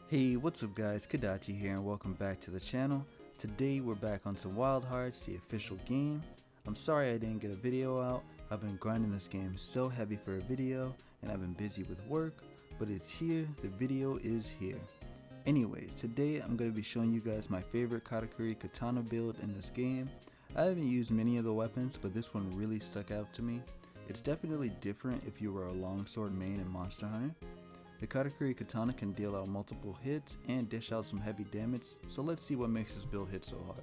Hey, what's up guys, Kadachi here and welcome back to the channel. Today we're back on some Wild Hearts, the official game. I'm sorry I didn't get a video out. I've been grinding this game so heavy for a video and I've been busy with work, but it's here, the video is here. Anyways, today I'm going to be showing you guys my favorite katakuri katana build in this game. I haven't used many of the weapons, but this one really stuck out to me. It's definitely different if you were a longsword main in Monster Hunter. The katakuri katana can deal out multiple hits and dish out some heavy damage, so let's see what makes this build hit so hard.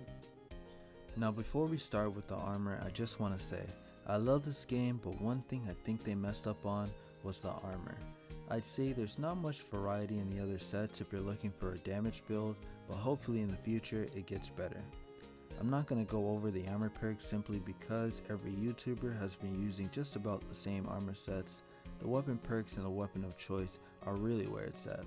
Now before we start with the armor, I just want to say, I love this game, but one thing I think they messed up on was the armor. I'd say there's not much variety in the other sets if you're looking for a damage build, but hopefully in the future it gets better. I'm not going to go over the armor perks simply because every YouTuber has been using just about the same armor sets. The weapon perks and the weapon of choice are really where it's at.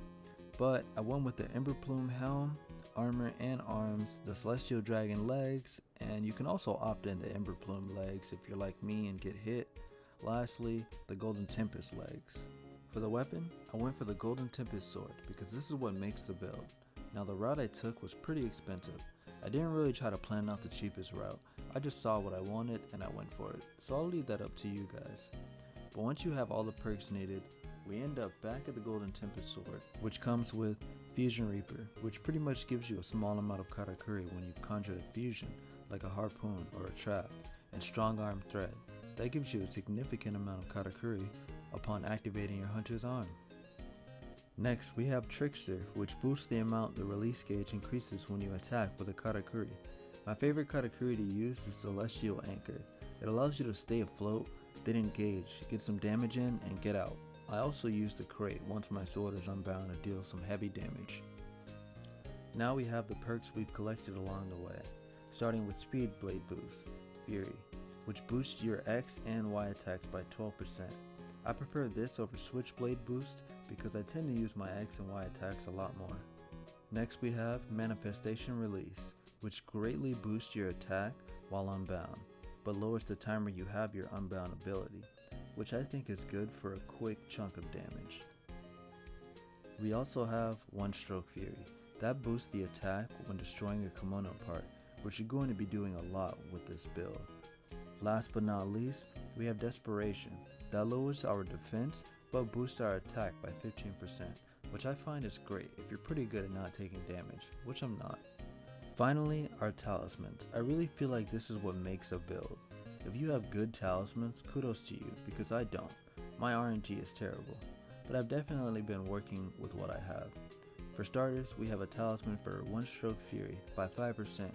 But I went with the Ember Plume helm, armor and arms, the Celestial Dragon legs, and you can also opt in the Ember Plume legs if you're like me and get hit. Lastly, the Golden Tempest legs. For the weapon, I went for the Golden Tempest sword because this is what makes the build. Now the route I took was pretty expensive. I didn't really try to plan out the cheapest route. I just saw what I wanted and I went for it. So I'll leave that up to you guys. But once you have all the perks needed, we end up back at the Golden Tempest sword, which comes with Fusion Reaper, which pretty much gives you a small amount of katakuri when you've conjured a fusion, like a harpoon or a trap, and Strong Arm Thread. That gives you a significant amount of katakuri upon activating your hunter's arm. Next, we have Trickster, which boosts the amount the release gauge increases when you attack with a katakuri. My favorite katakuri to use is Celestial Anchor. It allows you to stay afloat, then engage, get some damage in, and get out. I also use the crate once my sword is unbound to deal some heavy damage. Now we have the perks we've collected along the way, starting with Speed Blade Boost, Fury, which boosts your X and Y attacks by 12%. I prefer this over Switchblade Boost because I tend to use my X and Y attacks a lot more. Next we have Manifestation Release, which greatly boosts your attack while unbound, but lowers the timer you have your unbound ability, which I think is good for a quick chunk of damage. We also have One Stroke Fury. That boosts the attack when destroying a kimono part, which you're going to be doing a lot with this build. Last but not least, we have Desperation. That lowers our defense but boosts our attack by 15%, which I find is great if you're pretty good at not taking damage, which I'm not. Finally, our talismans. I really feel like this is what makes a build. If you have good talismans, kudos to you, because I don't. My RNG is terrible, but I've definitely been working with what I have. For starters, we have a talisman for One Stroke Fury by 5%,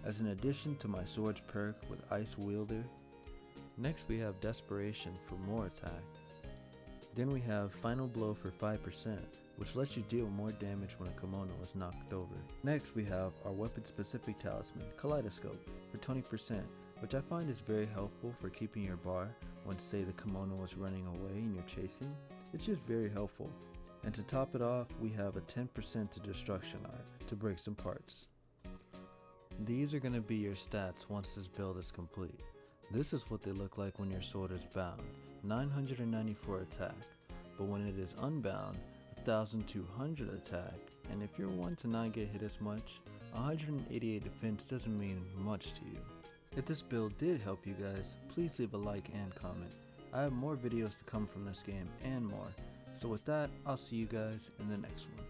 as an addition to my sword's perk with Ice Wielder. Next we have Desperation for more attack. Then we have Final Blow for 5%, which lets you deal more damage when a kimono is knocked over. Next we have our weapon specific talisman, Kaleidoscope, for 20%, which I find is very helpful for keeping your bar when say the kimono is running away and you're chasing. It's just very helpful. And to top it off, we have a 10% to Destruction Art to break some parts. These are going to be your stats once this build is complete. This is what they look like when your sword is bound, 994 attack, but when it is unbound, 1200 attack, and if you're one to not get hit as much, 188 defense doesn't mean much to you. If this build did help you guys, please leave a like and comment. I have more videos to come from this game and more, so with that, I'll see you guys in the next one.